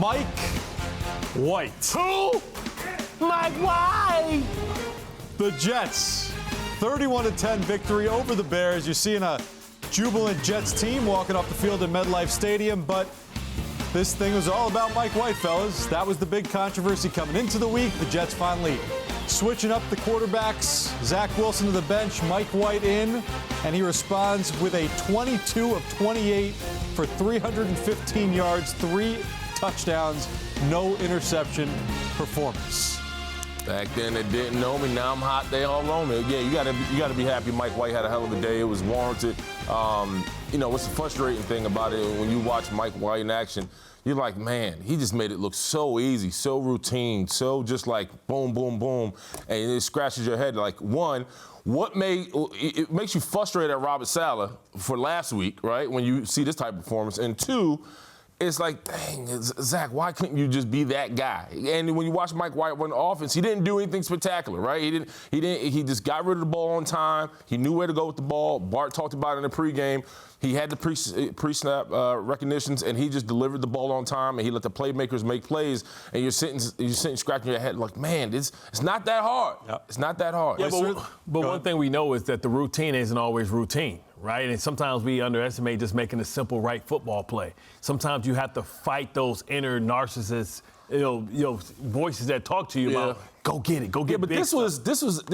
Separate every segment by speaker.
Speaker 1: Mike White.
Speaker 2: Who? Mike White.
Speaker 1: The Jets, 31-10 victory over the Bears. You're seeing a jubilant Jets team walking off the field at MetLife Stadium, but this thing was all about Mike White, fellas. That was the big controversy coming into the week. The Jets finally switching up the quarterbacks. Zach Wilson to the bench, Mike White in, and he responds with a 22 of 28 for 315 yards, 3 touchdowns, no interception performance.
Speaker 2: Back then they didn't know me. Now I'm hot. They all on me. Yeah, you gotta be happy. Mike White had a hell of a day. It was warranted. What's the frustrating thing about it when you watch Mike White in action? You're like, man, he just made it look so easy, so routine, so just like boom, boom, boom, and it scratches your head. Like, one, it makes you frustrated at Robert Saleh for last week, right? When you see this type of performance, and two, it's like, dang, Zach, why couldn't you just be that guy? And when you watch Mike White run the offense, he didn't do anything spectacular, right? He just got rid of the ball on time. He knew where to go with the ball. Bart talked about it in the pregame. He had the pre-snap recognitions, and he just delivered the ball on time, and he let the playmakers make plays. And you're sitting scratching your head like, man, it's not that hard. Yep. It's not that hard.
Speaker 3: Yeah, but one thing we know is that the routine isn't always routine, right? And sometimes we underestimate just making a simple right football play. Sometimes you have to fight those inner narcissists, voices that talk to you about, go get it, go get it.
Speaker 2: But this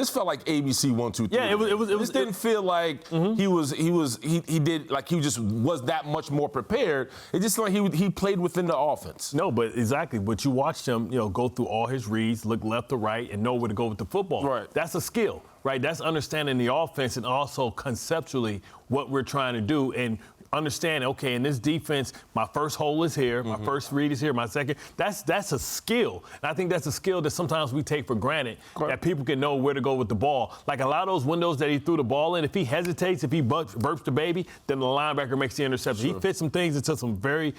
Speaker 2: felt like ABC 1, 2, 3.
Speaker 3: Yeah,
Speaker 2: This didn't feel like he did like he just was that much more prepared. It just like he played within the offense.
Speaker 3: No, but exactly. But you watched him, go through all his reads, look left to right, and know where to go with the football.
Speaker 2: Right.
Speaker 3: That's a skill, right? That's understanding the offense and also conceptually what we're trying to do and understand, okay, in this defense, my first hole is here, my first read is here, my second. That's a skill. And I think that's a skill that sometimes we take for granted, that people can know where to go with the ball. Like a lot of those windows that he threw the ball in, if he hesitates, if he burps the baby, then the linebacker makes the interception. Sure. He fit some things into some very,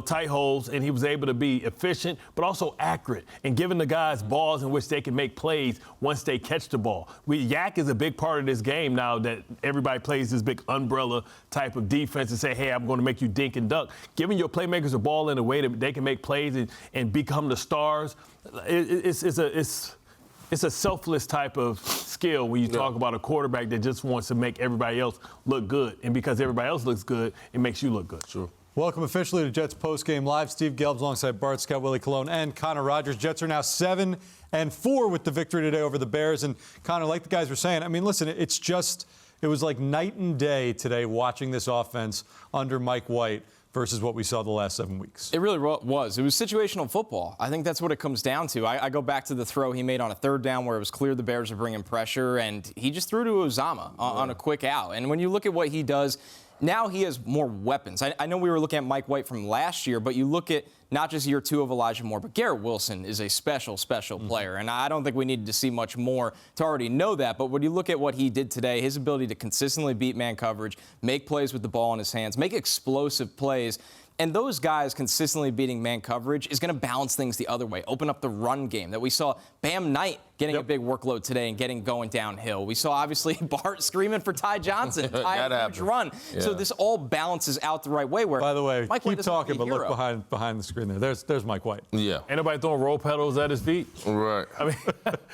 Speaker 3: tight holes, and he was able to be efficient, but also accurate and giving the guys balls in which they can make plays once they catch the ball. Yak is a big part of this game now that everybody plays this big umbrella type of defense and say, hey, I'm going to make you dink and duck. Giving your playmakers a ball in a way that they can make plays and become the stars, it's a selfless type of skill when you talk about a quarterback that just wants to make everybody else look good. And because everybody else looks good, it makes you look good.
Speaker 2: Sure.
Speaker 1: Welcome officially to Jets Postgame Live. Steve Gelbs alongside Bart Scott, Willie Colon, and Connor Rogers. Jets are now 7-4 with the victory today over the Bears. And Connor, like the guys were saying, I mean, listen, it was like night and day today watching this offense under Mike White versus what we saw the last 7 weeks.
Speaker 4: It really was. It was situational football. I think that's what it comes down to. I go back to the throw he made on a third down where it was clear the Bears were bringing pressure, and he just threw to Uzama on a quick out. And when you look at what he does, now he has more weapons. I know we were looking at Mike White from last year, but you look at not just year 2 of Elijah Moore, but Garrett Wilson is a special player. And I don't think we needed to see much more to already know that. But when you look at what he did today, his ability to consistently beat man coverage, make plays with the ball in his hands, make explosive plays, and those guys consistently beating man coverage is going to balance things the other way, open up the run game that we saw Bam Knight getting a big workload today and getting going downhill. We saw, obviously, Bart screaming for Ty Johnson. Ty had a huge run. Yeah. So this all balances out the right way. Where
Speaker 1: by the way,
Speaker 4: Mike
Speaker 1: keep talking, but look behind the screen there. There's Mike White.
Speaker 2: Yeah.
Speaker 3: Ain't nobody throwing roll petals at his feet.
Speaker 2: Right.
Speaker 3: I mean,